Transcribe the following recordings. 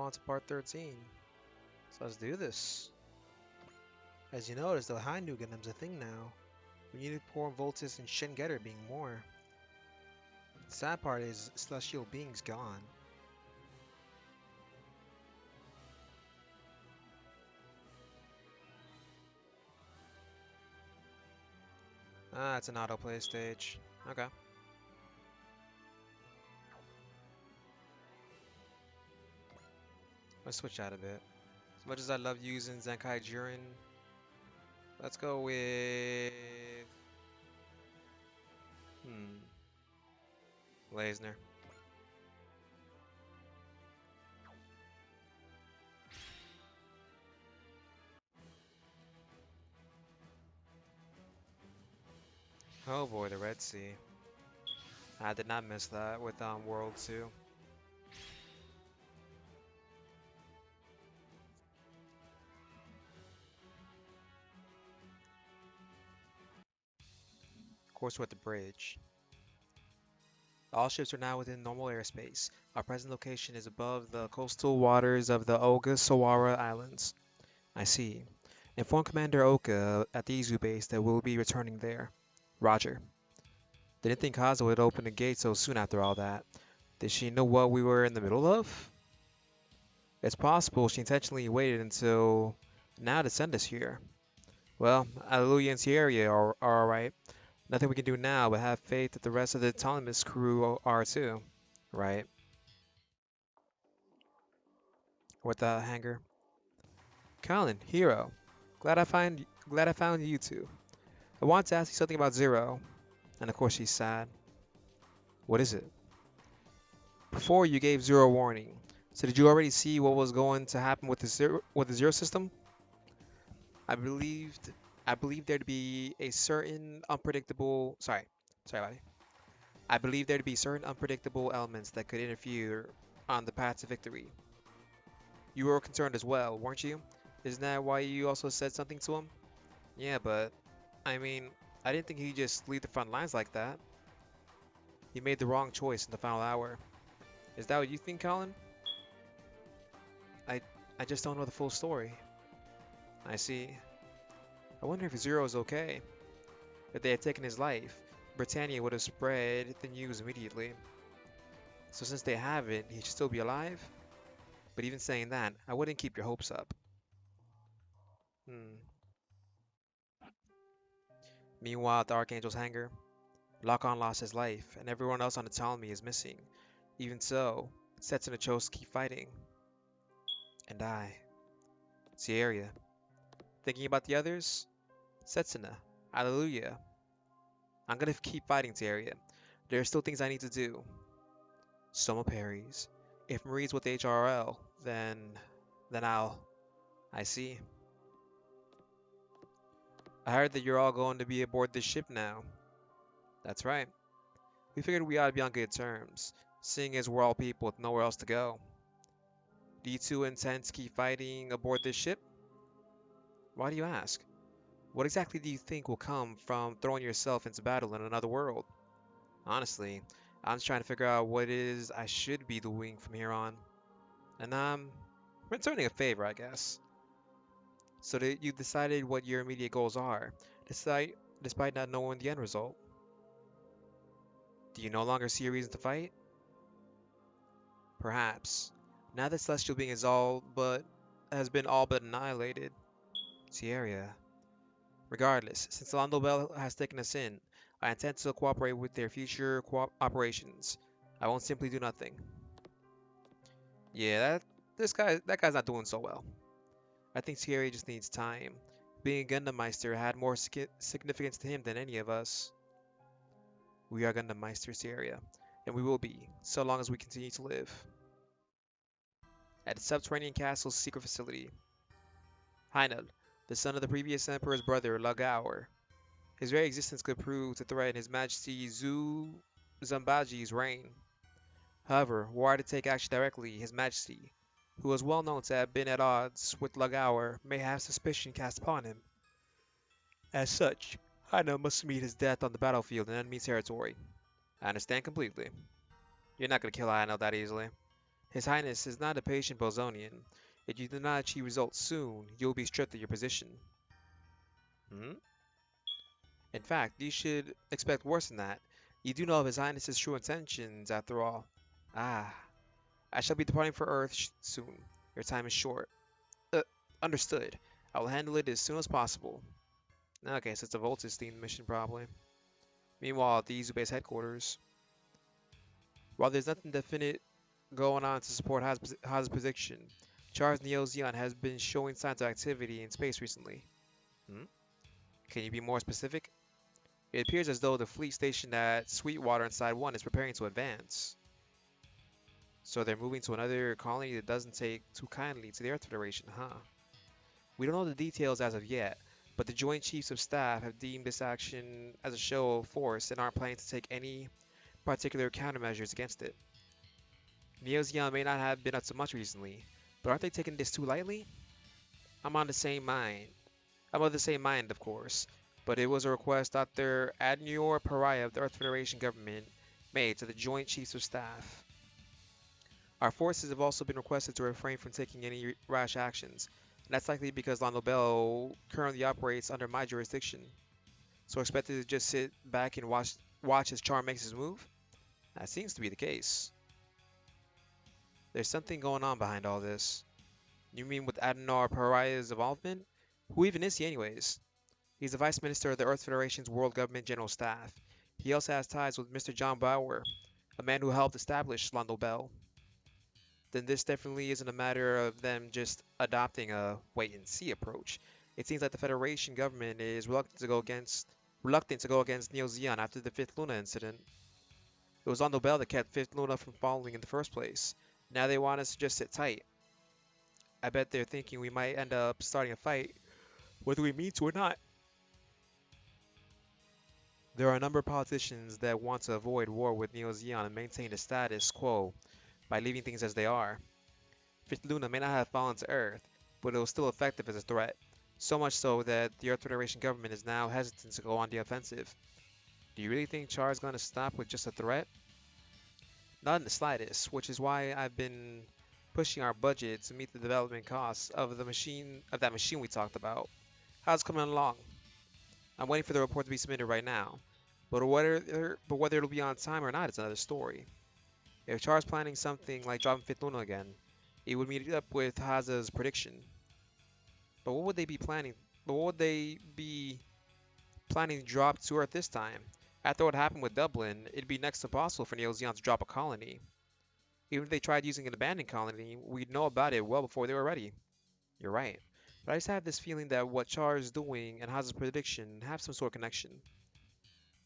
on to part 13. So let's do this. As you notice, the high new Gundam's a thing now. We need poor Voltus and Shin Getter being more. The sad part is Celestial Being's gone. Ah, it's an autoplay stage. Okay. Let's switch out a bit. As much as I love using Zenkai Jiren, let's go with... Leisner. Oh boy, the Red Sea. I did not miss that with World 2. Of course, we're at the bridge. All ships are now within normal airspace. Our present location is above the coastal waters of the Ogasawara Islands. I see. Inform Commander Oka at the Izu base that we'll be returning there. Roger. Didn't think Kaza would open the gate so soon after all that. Did she know what we were in the middle of? It's possible she intentionally waited until now to send us here. Well, Alleluia and Sierra are alright. Nothing we can do now but have faith that the rest of the autonomous crew are too. Right. What the hanger? Colin, hero. Glad I found you two. I want to ask you something about Zero. And of course she's sad. What is it? Before you gave Zero warning. So did you already see what was going to happen with the Zero system? I believed I believed there to be a certain unpredictable sorry buddy. I believe there to be certain unpredictable elements that could interfere on the path to victory. You were concerned as well, weren't you? Isn't that why you also said something to him? Yeah, but I mean, I didn't think he'd just leave the front lines like that. He made the wrong choice in the final hour. Is that what you think, Colin? I I just don't know the full story. I see. I wonder if Zero is okay. If they had taken his life, Britannia would have spread the news immediately. So since they haven't, he should still be alive? But even saying that, I wouldn't keep your hopes up. Hmm. Meanwhile, at the Archangel's hangar, Lock-On lost his life, and everyone else on the Ptolemy is missing. Even so, Setsuna chose to keep fighting. And I. Sierra. Thinking about the others? Setsuna. Alleluia. I'm gonna keep fighting, Sierra. There are still things I need to do. Soma parries. If Marie's with HRL, then I see. I heard that you're all going to be aboard this ship now. That's right. We figured we ought to be on good terms, seeing as we're all people with nowhere else to go. Do you two intend to keep fighting aboard this ship? Why do you ask? What exactly do you think will come from throwing yourself into battle in another world? Honestly, I'm just trying to figure out what it is I should be doing from here on. And returning a favor, I guess. So that you've decided what your immediate goals are, despite not knowing the end result. Do you no longer see a reason to fight? Perhaps. Now that Celestial Being has been all but annihilated. Sierra. Regardless, since Londo Bell has taken us in, I intend to cooperate with their future operations. I won't simply do nothing. Yeah, that guy's not doing so well. I think Sierra just needs time. Being a Gundam Meister had more significance to him than any of us. We are Gundam Meisters, Sierra, and we will be, so long as we continue to live. At the subterranean castle's secret facility, Heinel, the son of the previous emperor's brother, Lagaur. His very existence could prove to threaten His Majesty Zambaji's reign. However, were I to take action directly, His Majesty, who is well known to have been at odds with Lagaur, may have suspicion cast upon him. As such, Heinel must meet his death on the battlefield in enemy territory. I understand completely. You're not going to kill Heinel that easily. His Highness is not a patient boazonian. If you do not achieve results soon, you will be stripped of your position. Hmm? In fact, you should expect worse than that. You do know of His Highness's true intentions, after all. Ah, I shall be departing for Earth soon. Your time is short. Uh, Understood. I will handle it as soon as possible. Okay, so it's a Voltus-themed mission, probably. Meanwhile, at the Izu base headquarters, while there's nothing definite going on to support Haas's prediction, Charles Neo-Zeon has been showing signs of activity in space recently. Hmm? Can you be more specific? It appears as though the fleet stationed at Sweetwater inside 1 is preparing to advance. So they're moving to another colony that doesn't take too kindly to the Earth Federation, huh? We don't know the details as of yet, but the Joint Chiefs of Staff have deemed this action as a show of force and aren't planning to take any particular countermeasures against it. Neo-Zeon may not have been up to much recently, but aren't they taking this too lightly? I'm on the same mind. I'm of the same mind, of course, but it was a request Dr. Adnior Pariah of the Earth Federation government made to the Joint Chiefs of Staff. Our forces have also been requested to refrain from taking any rash actions, and that's likely because La Nobel currently operates under my jurisdiction. So expected to just sit back and watch as Char makes his move? That seems to be the case. There's something going on behind all this. You mean with Adnar Pariah's involvement? Who even is he anyways? He's the Vice Minister of the Earth Federation's World Government General Staff. He also has ties with Mr. John Bauer, a man who helped establish La Nobel. Then this definitely isn't a matter of them just adopting a wait and see approach. It seems like the Federation government is reluctant to go against Neo Zeon after the Fifth Luna incident. It was La Nobel that kept Fifth Luna from falling in the first place. Now they want us to just sit tight. I bet they're thinking we might end up starting a fight, whether we mean to or not. There are a number of politicians that want to avoid war with Neo Zeon and maintain the status quo by leaving things as they are. Fifth Luna may not have fallen to Earth, but it was still effective as a threat. So much so that the Earth Federation government is now hesitant to go on the offensive. Do you really think Char is going to stop with just a threat? Not in the slightest, which is why I've been pushing our budget to meet the development costs of that machine we talked about. How's it coming along? I'm waiting for the report to be submitted right now, but whether it'll be on time or not is another story. If Char's planning something like dropping Fifth Luna again, it would meet up with Haza's prediction. But what would they be planning? But what would they be planning to drop to Earth this time? After what happened with Dublin, it'd be next to impossible for Neo Zeon to drop a colony. Even if they tried using an abandoned colony, we'd know about it well before they were ready. You're right. But I just have this feeling that what Char is doing and Haza's prediction have some sort of connection.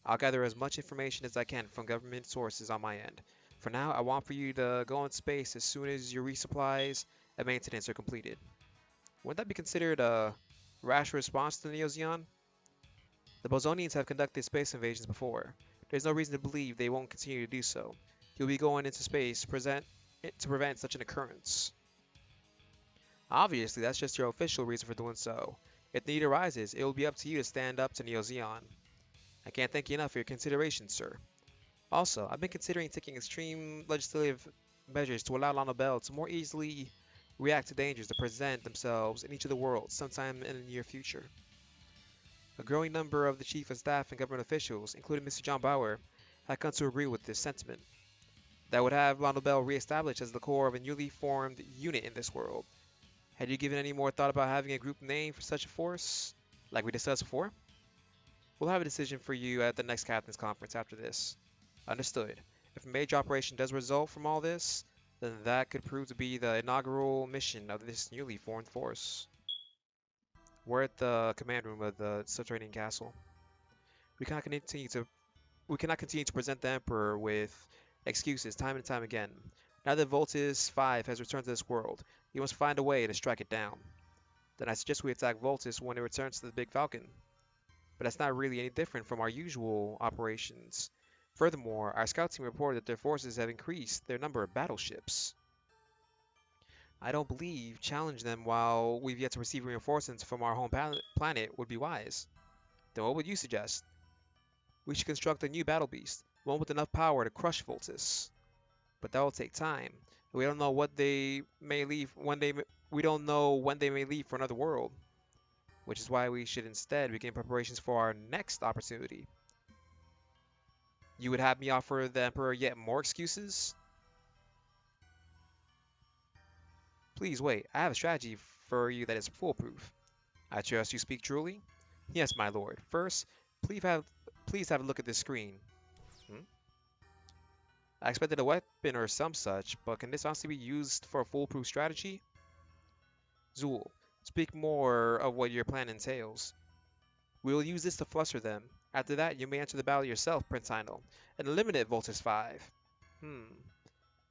I'll gather as much information as I can from government sources on my end. For now, I want for you to go in space as soon as your resupplies and maintenance are completed. Wouldn't that be considered a rash response to Neo Zeon? The Bosonians have conducted space invasions before. There's no reason to believe they won't continue to do so. You'll be going into space to prevent such an occurrence. Obviously, that's just your official reason for doing so. If the need arises, it will be up to you to stand up to Neo Zeon. I can't thank you enough for your consideration, sir. Also, I've been considering taking extreme legislative measures to allow La Nobel to more easily react to dangers that present themselves in each of the worlds sometime in the near future. A growing number of the chief of staff and government officials, including Mr. John Bauer, have come to agree with this sentiment. That would have La Nobel re-established as the core of a newly formed unit in this world. Had you given any more thought about having a group name for such a force, like we discussed before? We'll have a decision for you at the next captain's conference after this. Understood. If a major operation does result from all this, then that could prove to be the inaugural mission of this newly formed force. We're at the command room of the subterranean castle. We cannot continue to we cannot continue to present the Emperor with excuses time and time again. Now that Voltus 5 has returned to this world, he must find a way to strike it down. Then I suggest we attack Voltus when it returns to the Big Falcon. But that's not really any different from our usual operations. Furthermore, our scout team reported that their forces have increased their number of battleships. I don't believe challenge them while we've yet to receive reinforcements from our home planet would be wise. Then what would you suggest? We should construct a new battle beast, one with enough power to crush Voltus. But that will take time. We don't know what they may leave when we don't know when they may leave for another world, which is why we should instead begin preparations for our next opportunity. You would have me offer the Emperor yet more excuses? Please wait, I have a strategy for you that is foolproof. I trust you speak truly? Yes, my lord. First, please have a look at this screen. Hmm? I expected a weapon or some such, but can this honestly be used for a foolproof strategy? Zool, speak more of what your plan entails. We will use this to fluster them. After that, you may enter the battle yourself, Prince Heinel, and eliminate Voltus 5. Hmm.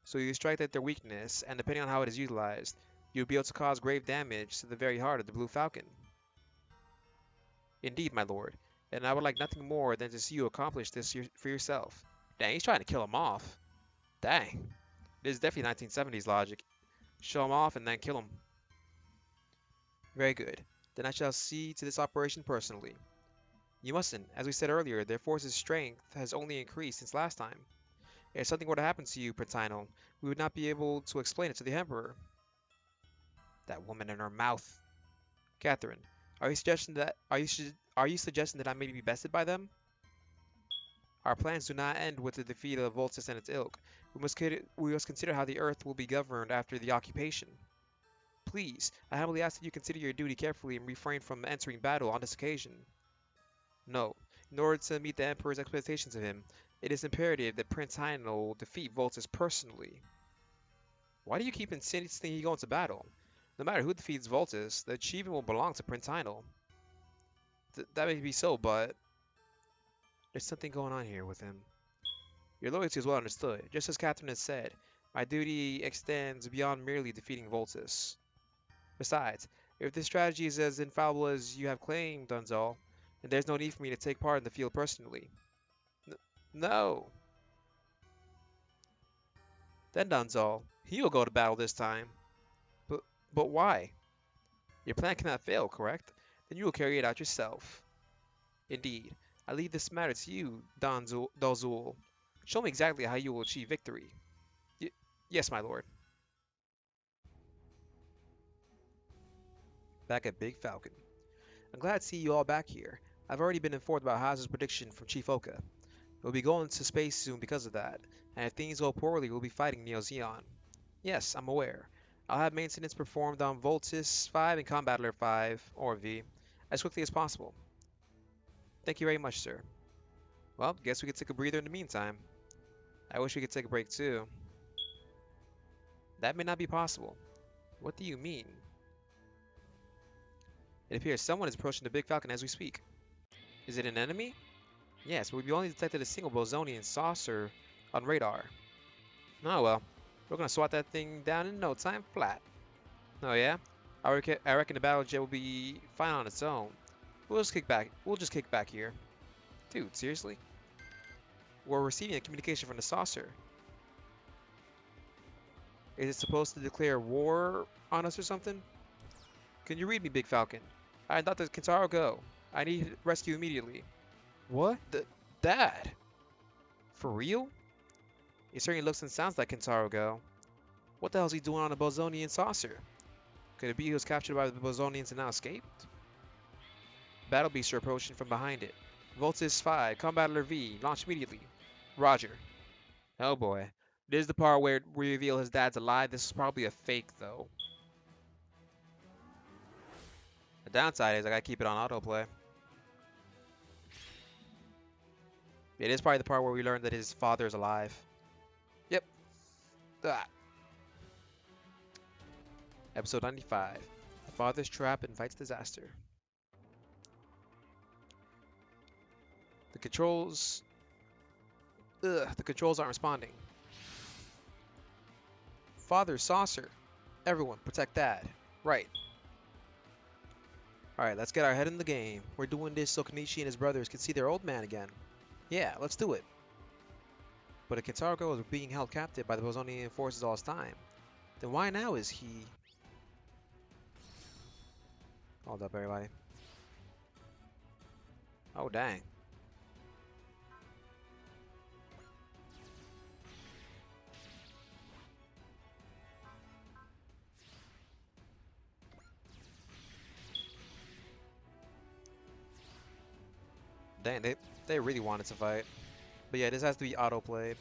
So you strike at their weakness, and depending on how it is utilized, you'll be able to cause grave damage to the very heart of the Blue Falcon. Indeed, my lord, and I would like nothing more than to see you accomplish this for yourself. Dang, he's trying to kill him off. Dang. This is definitely 1970s logic. Show him off and then kill him. Very good. Then I shall see to this operation personally. You mustn't. As we said earlier, their force's strength has only increased since last time. If something were to happen to you, Prince Heinel, we would not be able to explain it to the Emperor. That woman in her mouth. Catherine, are you suggesting that I may be bested by them? Our plans do not end with the defeat of Voltus and its ilk. We must consider how the Earth will be governed after the occupation. Please, I humbly ask that you consider your duty carefully and refrain from entering battle on this occasion. No, in order to meet the Emperor's expectations of him, it is imperative that Prince Heinel defeat Voltus personally. Why do you keep insisting he go into battle? No matter who defeats Voltus, the achievement will belong to Prince Heinel. That may be so, but there's something going on here with him. Your loyalty is well understood. Just as Catherine has said, my duty extends beyond merely defeating Voltus. Besides, if this strategy is as infallible as you have claimed, Dunzal, then there's no need for me to take part in the field personally. N no! Then Dunzal, he will go to battle this time. But, but why? Your plan cannot fail, correct? Then you will carry it out yourself. Indeed, I leave this matter to you, Dalzul. Show me exactly how you will achieve victory. Y yes, my lord. Back at Big Falcon. I'm glad to see you all back here. I've already been informed about Hazard's prediction from Chief Oka. We'll be going to space soon because of that, and if things go poorly, we'll be fighting Neo Zeon. Yes, I'm aware. I'll have maintenance performed on Voltus 5 and Combat Alert 5, or V, as quickly as possible. Thank you very much, sir. Well, guess we could take a breather in the meantime. I wish we could take a break too. That may not be possible. What do you mean? It appears someone is approaching the Big Falcon as we speak. Is it an enemy? Yes, but we've only detected a single boazonian saucer on radar. Oh well, we're gonna swat that thing down in no time flat. Oh yeah? I reckon the battle jet will be fine on its own. We'll just kick back here. Dude, seriously? We're receiving a communication from the saucer. Is it supposed to declare war on us or something? Can you read me, Big Falcon? I thought that Kentaro go. I need rescue immediately. What? Dad? For real? It certainly looks and sounds like Kentaro go. What the hell is he doing on a Bozonian saucer? Could it be he was captured by the Bozonians and now escaped? Battle beasts are approaching from behind it. Voltus 5, Combat Alert V, launch immediately. Roger. Oh boy. This is the part where we reveal his dad's alive. This is probably a fake though. The downside is I gotta keep it on autoplay. It is probably the part where we learn that his father is alive. Yep. Ah. Episode 95. The father's trap invites disaster. The controls... the controls aren't responding. Father saucer. Everyone, protect Dad. Right. Alright, let's get our head in the game. We're doing this so Kenichi and his brothers can see their old man again. Yeah, let's do it. But if Kentaro was being held captive by the Bozonian forces all this time, then why now is he... Hold up, everybody. Oh, dang. Dang, they really wanted to fight. But yeah, this has to be auto-played.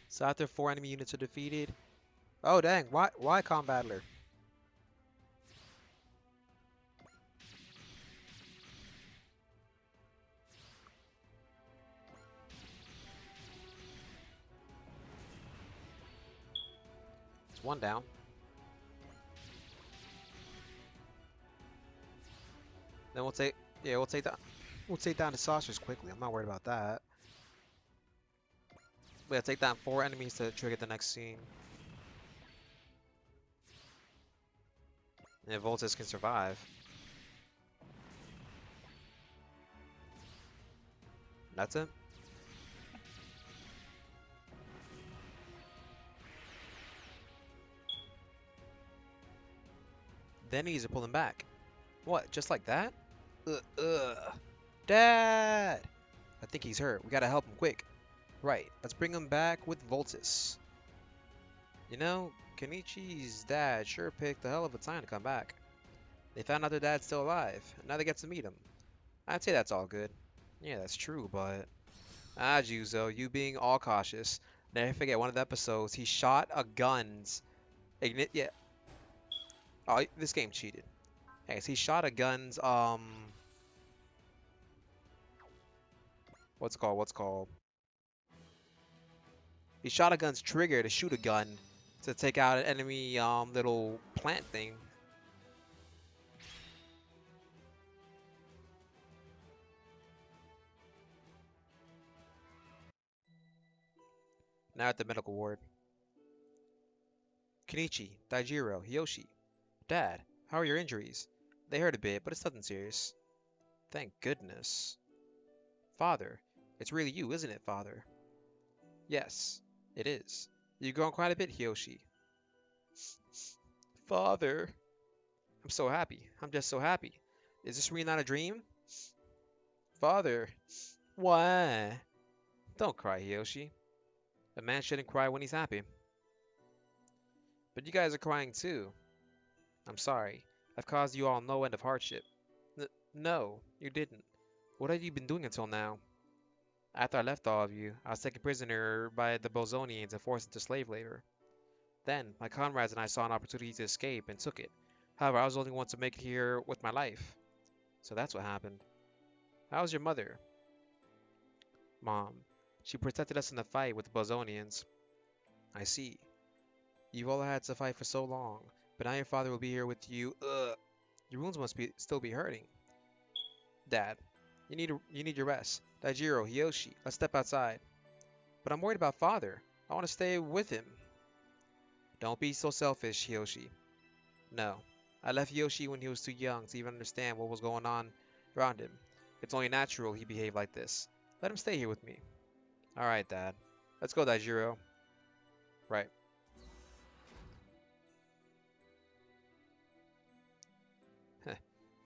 So after 4 enemy units are defeated... Oh dang, why Combattler? It's one down. Then we'll take... Yeah, we'll take down the saucers quickly. I'm not worried about that. But yeah, take down 4 enemies to trigger the next scene. And if Voltus can survive. That's it. The enemies are pulling back. What, just like that? Dad! I think he's hurt. We gotta help him quick. Right, let's bring him back with Voltus. You know, Kenichi's dad sure picked a hell of a time to come back. They found out their dad's still alive, and now they get to meet him. I'd say that's all good. Yeah, that's true, but... Ah, Juzo, you being all cautious. Never forget one of the episodes, he shot a gun's... Yeah. Oh, this game cheated. Hey, so he shot a gun's, What's it called? He shot a gun's trigger to shoot a gun to take out an enemy, little plant thing. Now at the medical ward. Kenichi, Daijiro, Hiyoshi. Dad, how are your injuries? They hurt a bit, but it's nothing serious. Thank goodness. Father, it's really you, isn't it, Father? Yes, it is. You've grown quite a bit, Hiyoshi. Father. I'm so happy. I'm just so happy. Is this really not a dream? Father. Why? Don't cry, Hiyoshi. A man shouldn't cry when he's happy. But you guys are crying too. I'm sorry. I've caused you all no end of hardship. No, you didn't. What have you been doing until now? After I left all of you, I was taken prisoner by the boazonians and forced into slave labor. Then, my comrades and I saw an opportunity to escape and took it. However, I was the only one to make it here with my life. So that's what happened. How's your mother? Mom. She protected us in the fight with the boazonians. I see. You've all had to fight for so long, but now your father will be here with you. Ugh. Your wounds must still be hurting. Dad, you need your rest. Daijiro, Hiyoshi, let's step outside. But I'm worried about father. I want to stay with him. Don't be so selfish, Hiyoshi. No. I left Hiyoshi when he was too young to even understand what was going on around him. It's only natural he behaved like this. Let him stay here with me. Alright, Dad. Let's go, Daijiro. Right.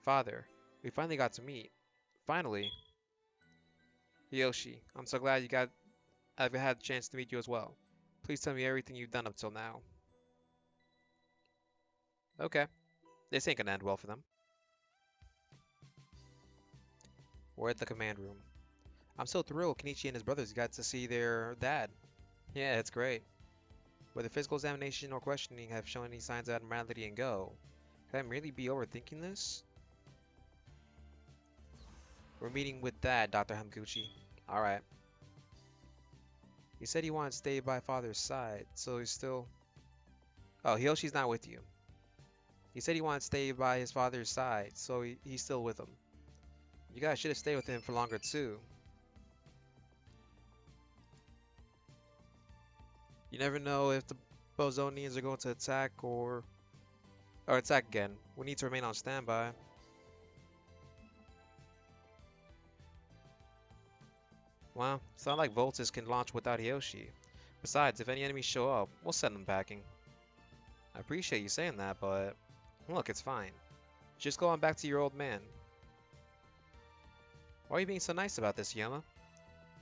Father, we finally got to meet. Finally. Hiyoshi, I'm so glad I've had a chance to meet you as well. Please tell me everything you've done up till now. Okay. This ain't gonna end well for them. We're at the command room. I'm so thrilled Kenichi and his brothers got to see their dad. Yeah, it's great. Whether physical examination or questioning have shown any signs of abnormality and go. Could I merely be overthinking this? We're meeting with Dad, Dr. Hamaguchi. Alright. He said he wanted to stay by father's side, so he's still... Oh, Hiyoshi's not with you. He said he wanted to stay by his father's side, so he's still with him. You guys should have stayed with him for longer too. You never know if the boazonians are going to attack or attack again. We need to remain on standby. Well, it's not like Voltus can launch without Hiyoshi. Besides, if any enemies show up, we'll send them packing. I appreciate you saying that, but look, it's fine. Just go on back to your old man. Why are you being so nice about this, Yama?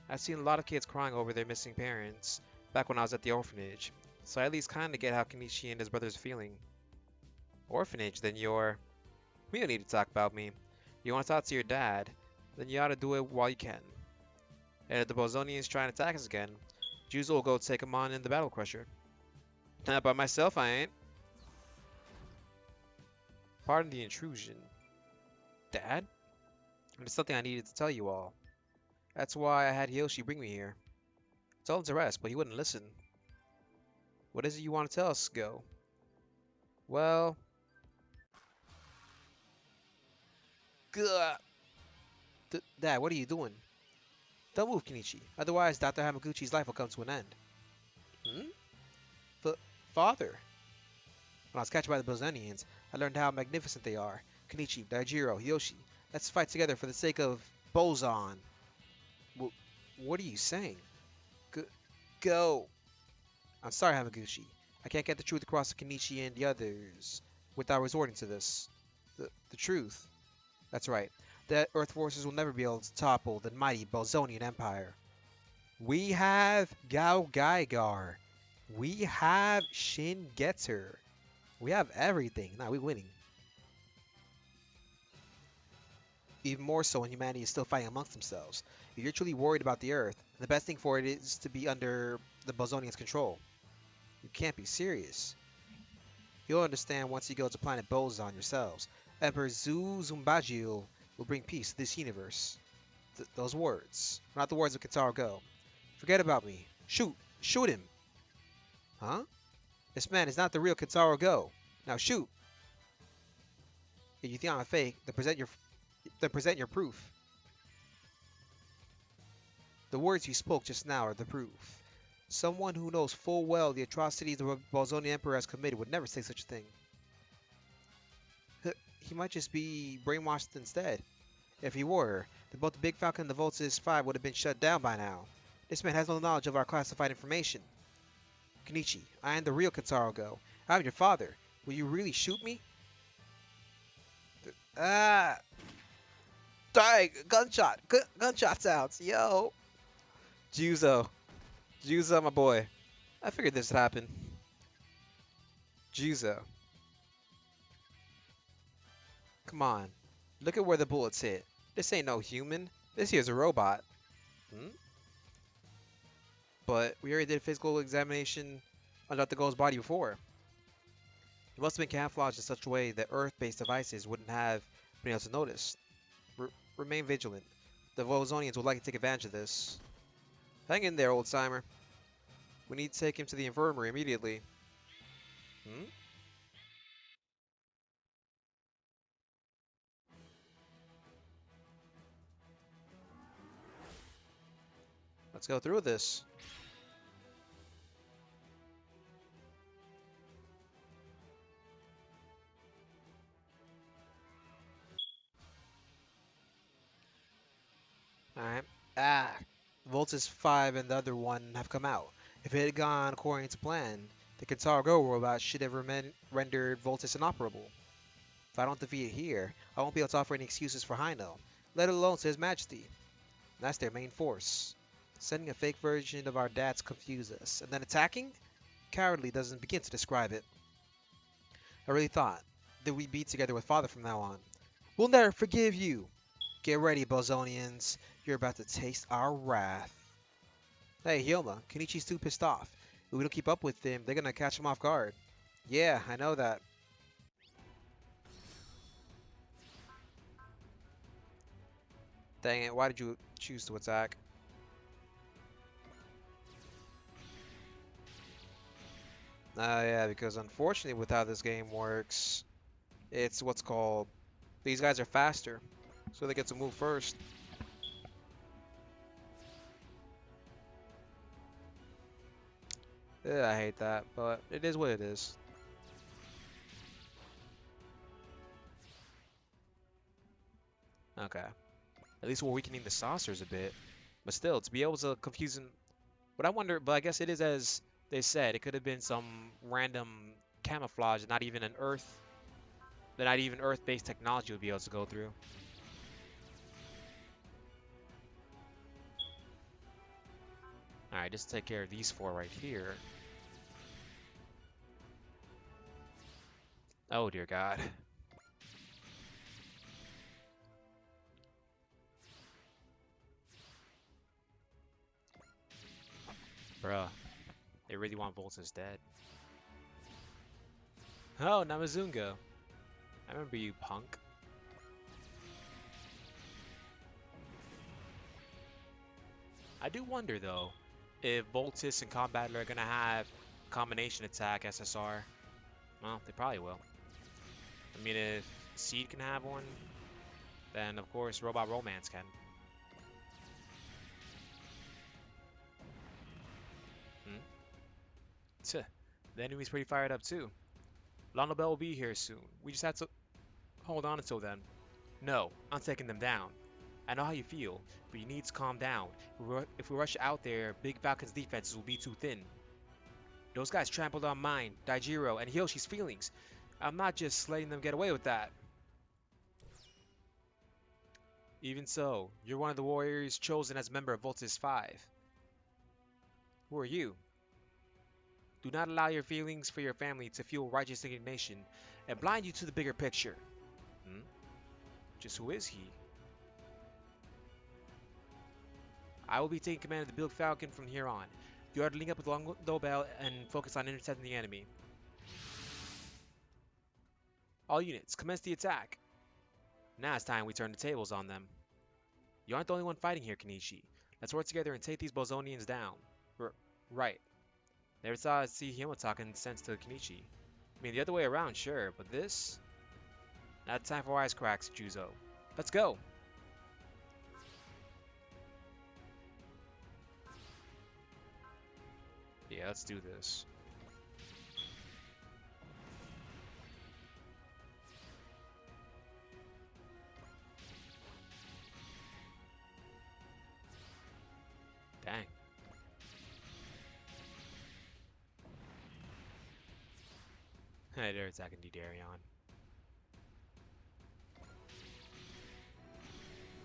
I've seen a lot of kids crying over their missing parents back when I was at the orphanage, so I at least kinda get how Kenichi and his brothers are feeling. Orphanage, then you're... We don't need to talk about me. You want to talk to your dad, then you ought to do it while you can. And if the boazonians try and attack us again, Jews will go take them on in the Battle Crusher. By myself, I ain't. Pardon the intrusion. Dad? There's something I needed to tell you all. That's why I had Yoshi bring me here. I told him to rest, but he wouldn't listen. What is it you want to tell us, Go? Well... Gah. Dad, what are you doing? Don't move, Kenichi. Otherwise, Dr. Hamaguchi's life will come to an end. Hmm? But, Father... When I was captured by the boazonians, I learned how magnificent they are. Kenichi, Daijiro, Yoshi, let's fight together for the sake of Bozan. What are you saying? Go. I'm sorry, Hamaguchi. I can't get the truth across to Kenichi and the others without resorting to this. The truth. That's right. The Earth forces will never be able to topple the mighty Bozonian Empire. We have Gao Gaigar. We have Shin Getzer. We have everything. Now we're winning. Even more so when humanity is still fighting amongst themselves. If you're truly worried about the Earth, the best thing for it is to be under the Bozonians' control. You can't be serious. You'll understand once you go to planet Bozon yourselves. Emperor Zu Zumbagil will bring peace to this universe. Those words, not the words of Kintaro Go. Forget about me. Shoot! Shoot him! Huh? This man is not the real Kintaro Go. Now shoot! If you think I'm a fake, then present your proof. The words you spoke just now are the proof. Someone who knows full well the atrocities the Bolzoni Emperor has committed would never say such a thing. He might just be brainwashed instead. If he were, then both the Big Falcon and the Voltus 5 would have been shut down by now. This man has no knowledge of our classified information. Kenichi, I am the real Kintaro Go. I'm your father. Will you really shoot me? Ah! Die! Gunshot! Gunshot sounds! Yo! Juzo. Juzo, my boy. I figured this would happen. Juzo. Come on. Look at where the bullets hit. This ain't no human. This here's a robot. Hmm? But we already did a physical examination on Dr. Gold's body before. It must have been camouflaged in such a way that Earth-based devices wouldn't have been able to notice. Remain vigilant. The Vozonians would likely take advantage of this. Hang in there, old-timer. We need to take him to the infirmary immediately. Hmm? Let's go through this. Alright. Ah! Voltus 5 and the other one have come out. If it had gone according to plan, the Kintaro Go robot should have rendered Voltus inoperable. If I don't defeat it here, I won't be able to offer any excuses for Hino, let alone to His Majesty. That's their main force. Sending a fake version of our dad to confuse us, and then attacking? Cowardly doesn't begin to describe it. I really thought that we'd be together with Father from now on. We'll never forgive you! Get ready, Bozonians. You're about to taste our wrath. Hey, Hyoma, Kenichi's too pissed off. If we don't keep up with him, they're gonna catch him off guard. Yeah, I know that. Dang it, why did you choose to attack? Yeah, because unfortunately with how this game works, it's what's called... These guys are faster, so they get to move first. Yeah, I hate that, but it is what it is. Okay. At least we're weakening the saucers a bit. But still, to be able to confuse them... But I wonder, but I guess it is as they said, it could have been some random camouflage, not even an Earth, that not even Earth-based technology would be able to go through. Alright, just take care of these four right here. Oh dear God. Bruh, they really want Voltus dead. Oh, Namazunga. I remember you, punk. I do wonder though, if Voltus and Combattler are gonna have combination attack SSR. Well, they probably will. I mean, if Seed can have one, then of course Robot Romance can. Hmm? Tuh. The enemy's pretty fired up too. Lana Bell will be here soon. We just have to hold on until then. No, I'm taking them down. I know how you feel, but you need to calm down. If we rush out there, Big Falcon's defenses will be too thin. Those guys trampled on mine, Daijiro, and Hyoshi's feelings. I'm not just letting them get away with that. Even so, you're one of the warriors chosen as a member of Voltus 5. Who are you? Do not allow your feelings for your family to fuel righteous indignation and blind you to the bigger picture. Hmm? Just who is he? I will be taking command of the Big Falcon from here on. You are to link up with Long Bell and focus on intercepting the enemy. All units, commence the attack. Now it's time we turn the tables on them. You aren't the only one fighting here, Kenichi. Let's work together and take these boazonians down. Right. Never thought I'd see Himo talking sense to Kenichi. I mean, the other way around, sure, but this? Not time for wisecracks, Juzo. Let's go! Yeah, let's do this. Dang. Hey, they're attacking Didarion.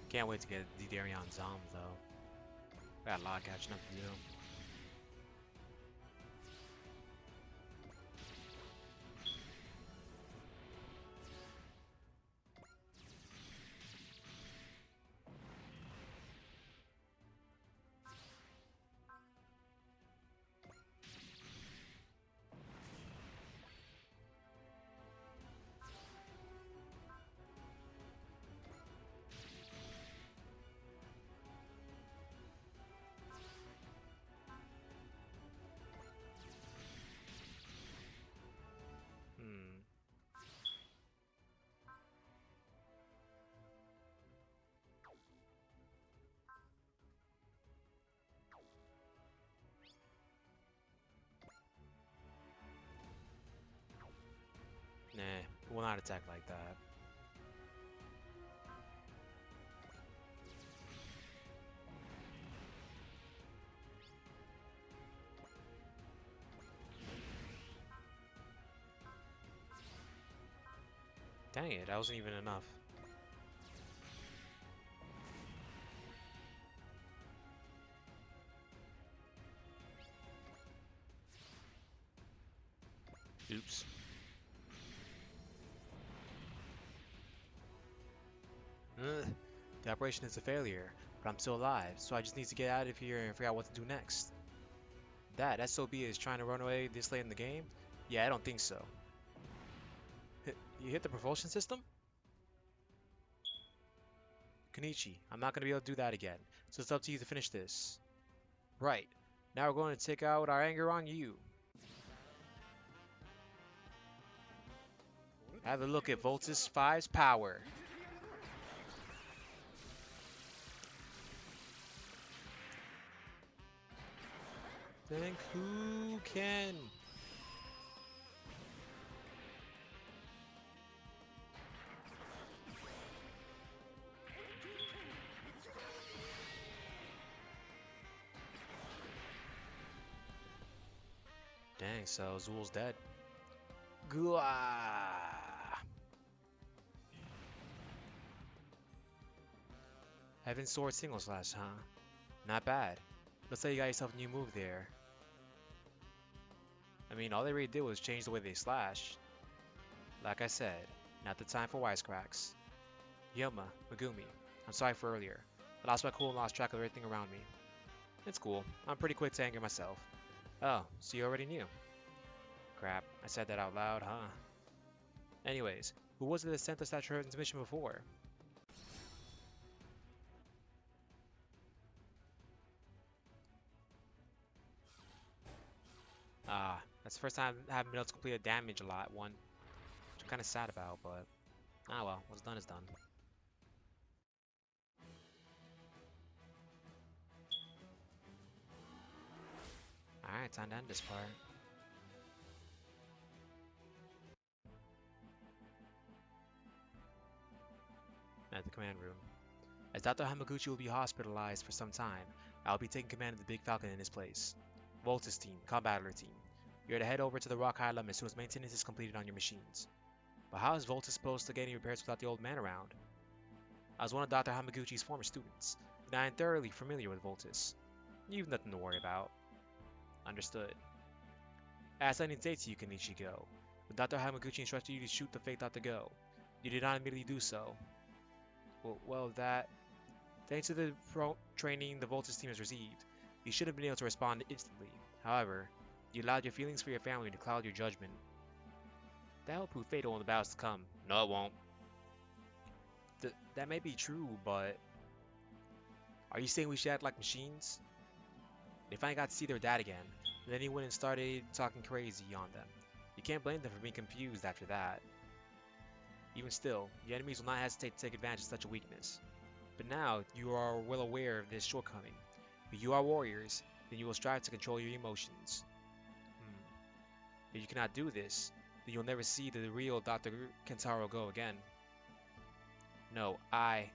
Can't wait to get Didarion Zom, though. Got a lot catching up to do. Hmm. Nah, will not attack like that. Dang it, that wasn't even enough. Oops. Ugh. The operation is a failure, but I'm still alive, so I just need to get out of here and figure out what to do next. That SOB is trying to run away this late in the game? Yeah, I don't think so. You hit the propulsion system? Kenichi, I'm not going to be able to do that again, so it's up to you to finish this. Right. Now we're going to take out our anger on you. Have a look at Voltus 5's power. Think who can? Dang, so Zul's dead. Gua! Heaven Sword single slash, huh? Not bad. Looks like you got yourself a new move there. I mean, all they really did was change the way they slash. Like I said, not the time for wisecracks. Yoma, Megumi, I'm sorry for earlier. I lost my cool and lost track of everything around me. It's cool. I'm pretty quick to anger myself. Oh, so you already knew. Crap, I said that out loud, huh? Anyways, who was it that sent us that transmission before? Ah, that's the first time I haven't been able to complete a damage a lot one, which I'm kind of sad about, but ah well, what's done is done. Alright, time to end this part. At the command room. As Dr. Hamaguchi will be hospitalized for some time, I'll be taking command of the Big Falcon in his place. Voltus team, Combattler team. You're to head over to the Rock Island as soon as maintenance is completed on your machines. But how is Voltus supposed to get any repairs without the old man around? I was one of Dr. Hamaguchi's former students, and I am thoroughly familiar with Voltus. You've nothing to worry about. Understood. As I didn't say to you, Kenichi Go, when Dr. Hamaguchi instructed you to shoot the fake Dr. Go, you did not immediately do so. Well, thanks to the training the Voltus team has received, you should have been able to respond instantly. However, you allowed your feelings for your family to cloud your judgment. That will prove fatal in the battles to come. No, it won't. That may be true, but are you saying we should act like machines? They finally got to see their dad again, and then he went and started talking crazy on them. You can't blame them for being confused after that. Even still, the enemies will not hesitate to take advantage of such a weakness. But now you are well aware of this shortcoming. If you are warriors, then you will strive to control your emotions. Hmm. If you cannot do this, then you'll never see the real Dr. Kentaro Go again. No, I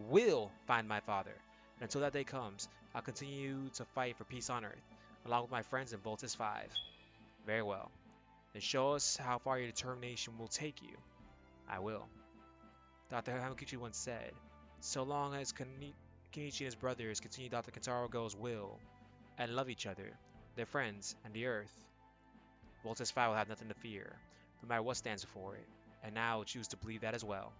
will find my father. And until that day comes, I'll continue to fight for peace on Earth, along with my friends in Voltus 5. Very well. Then show us how far your determination will take you. I will. Dr. Hamaguchi once said, so long as Kenichi and his brothers continue Dr. Kentaro Go's will and love each other, their friends, and the Earth, Voltus 5 will have nothing to fear, no matter what stands before it, and now I will choose to believe that as well.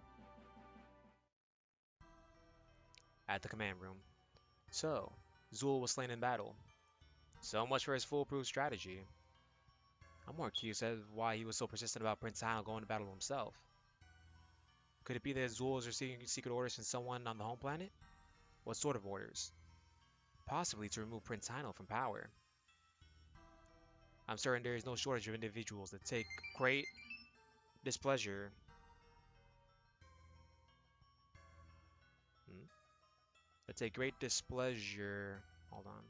At the command room. So, Zul was slain in battle. So much for his foolproof strategy. I'm more curious as to why he was so persistent about Prince Hano going to battle himself. Could it be that Zul was receiving secret orders from someone on the home planet? What sort of orders? Possibly to remove Prince Hano from power. I'm certain there is no shortage of individuals that take great displeasure. Hmm? That take great displeasure. Hold on.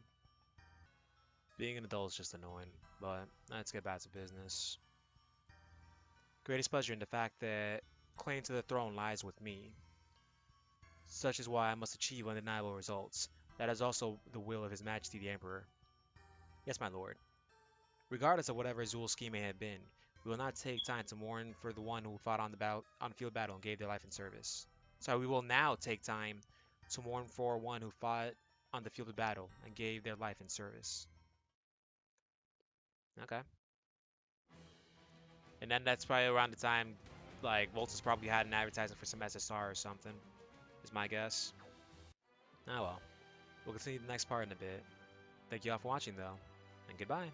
Being an adult is just annoying, but let's get back to business. Greatest pleasure in the fact that claim to the throne lies with me. Such is why I must achieve undeniable results. That is also the will of His Majesty the Emperor. Yes, my lord. Regardless of whatever Zul's scheme may have been, we will not take time to mourn for the one who fought on the field of battle and gave their life in service. So we will now take time to mourn for one who fought on the field of battle and gave their life in service. Okay. And then that's probably around the time, like, Voltus probably had an advertisement for some SSR or something, is my guess. Oh well. We'll continue the next part in a bit. Thank you all for watching, though, and goodbye.